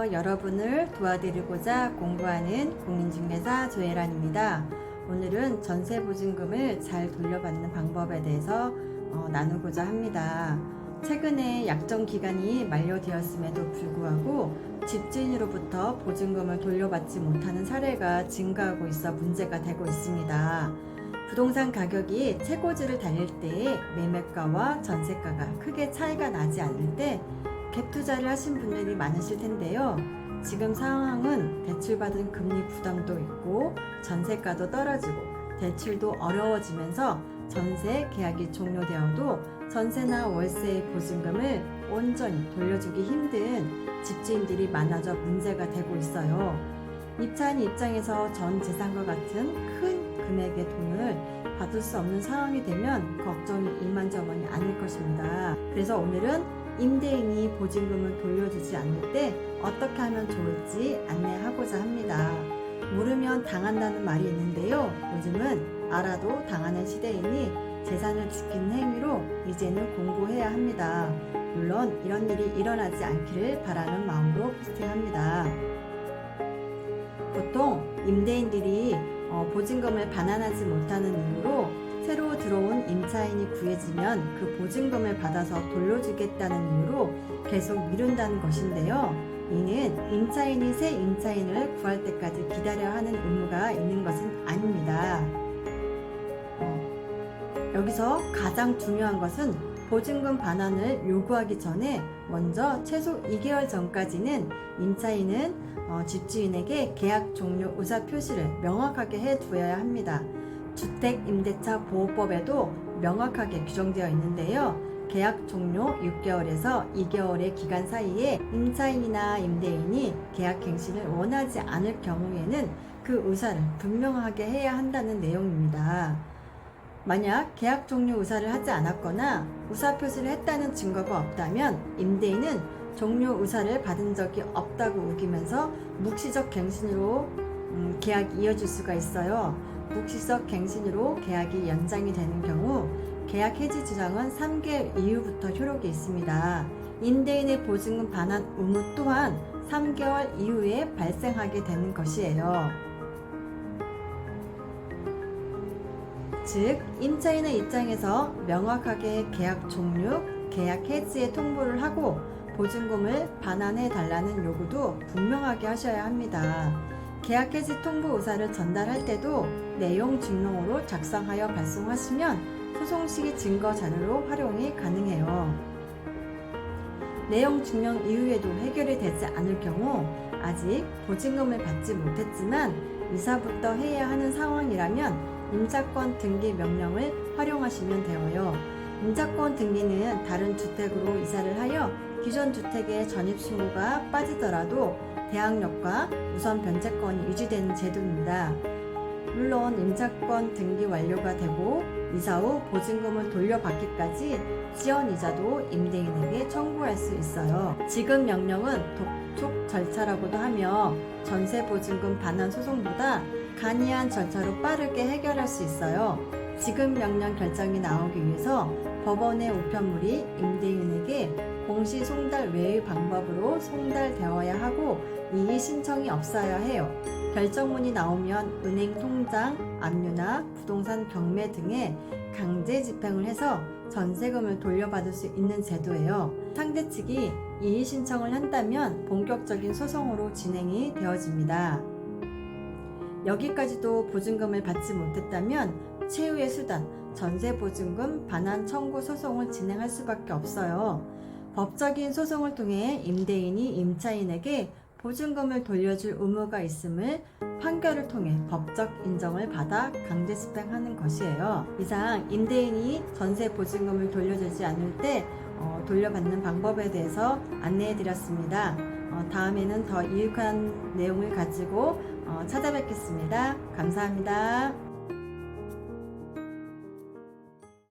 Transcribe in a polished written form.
안녕하세요. 여러분을 도와드리고자 공부하는 공인중개사 조혜란입니다. 오늘은 전세보증금을 잘 돌려받는 방법에 대해서 나누고자 합니다. 최근에 약정기간이 만료되었음에도 불구하고 집주인으로부터 보증금을 돌려받지 못하는 사례가 증가하고 있어 문제가 되고 있습니다. 부동산 가격이 최고치를 달릴 때에 매매가와 전세가가 크게 차이가 나지 않을 때 갭 투자를 하신 분들이 많으실 텐데요. 지금 상황은 대출받은 금리 부담도 있고 전세가도 떨어지고 대출도 어려워지면서 전세 계약이 종료되어도 전세나 월세의 보증금을 온전히 돌려주기 힘든 집주인들이 많아져 문제가 되고 있어요. 입차인 입장에서 전 재산과 같은 큰 금액의 돈을 받을 수 없는 상황이 되면 걱정이 이만저만이 아닐 것입니다. 그래서 오늘은 임대인이 보증금을 돌려주지 않을 때 어떻게 하면 좋을지 안내하고자 합니다. 모르면 당한다는 말이 있는데요. 요즘은 알아도 당하는 시대이니 재산을 지키는 행위로 이제는 공부해야 합니다. 물론 이런 일이 일어나지 않기를 바라는 마음으로 포스팅합니다. 보통 임대인들이 보증금을 반환하지 못하는 이유로 새로 들어온 임차인이 구해지면 그 보증금을 받아서 돌려주겠다는 이유로 계속 미룬다는 것인데요. 이는 임차인이 새 임차인을 구할 때까지 기다려야 하는 의무가 있는 것은 아닙니다. 여기서 가장 중요한 것은 보증금 반환을 요구하기 전에 먼저 최소 2개월 전까지는 임차인은 집주인에게 계약 종료 의사 표시를 명확하게 해두어야 합니다. 주택임대차 보호법에도 명확하게 규정되어 있는데요. 계약 종료 6개월에서 2개월의 기간 사이에 임차인이나 임대인이 계약 갱신을 원하지 않을 경우에는 그 의사를 분명하게 해야 한다는 내용입니다. 만약 계약 종료 의사를 하지 않았거나 의사 표시를 했다는 증거가 없다면 임대인은 종료 의사를 받은 적이 없다고 우기면서 묵시적 갱신으로 계약이 이어질 수가 있어요. 묵시적 갱신으로 계약이 연장이 되는 경우 계약 해지 주장은 3개월 이후부터 효력이 있습니다. 임대인의 보증금 반환 의무 또한 3개월 이후에 발생하게 되는 것이에요. 즉, 임차인의 입장에서 명확하게 계약 종료, 계약 해지의 통보를 하고 보증금을 반환해 달라는 요구도 분명하게 하셔야 합니다. 계약 해지 통보 의사를 전달할 때도 내용 증명으로 작성하여 발송하시면 소송 시기 증거 자료로 활용이 가능해요. 내용 증명 이후에도 해결이 되지 않을 경우 아직 보증금을 받지 못했지만 이사부터 해야 하는 상황이라면 임차권 등기 명령을 활용하시면 되어요. 임차권 등기는 다른 주택으로 이사를 하여 기존 주택의 전입신고가 빠지더라도 대항력과 우선 변제권이 유지되는 제도입니다. 물론 임차권 등기 완료가 되고 이사 후 보증금을 돌려받기까지 지연이자도 임대인에게 청구할 수 있어요. 지급 명령은 독촉 절차라고도 하며 전세보증금 반환 소송보다 간이한 절차로 빠르게 해결할 수 있어요. 지급 명령 결정이 나오기 위해서 법원의 우편물이 임대인에게 공시 송달 외의 방법으로 송달되어야 하고 이의 신청이 없어야 해요. 결정문이 나오면 은행 통장, 압류나 부동산 경매 등에 강제 집행을 해서 전세금을 돌려받을 수 있는 제도예요. 상대 측이 이의 신청을 한다면 본격적인 소송으로 진행이 되어집니다. 여기까지도 보증금을 받지 못했다면 최후의 수단, 전세보증금 반환 청구 소송을 진행할 수밖에 없어요. 법적인 소송을 통해 임대인이 임차인에게 보증금을 돌려줄 의무가 있음을 판결을 통해 법적 인정을 받아 강제 집행하는 것이에요. 이상 임대인이 전세 보증금을 돌려주지 않을 때 돌려받는 방법에 대해서 안내해 드렸습니다. 다음에는 더 유익한 내용을 가지고 찾아뵙겠습니다. 감사합니다.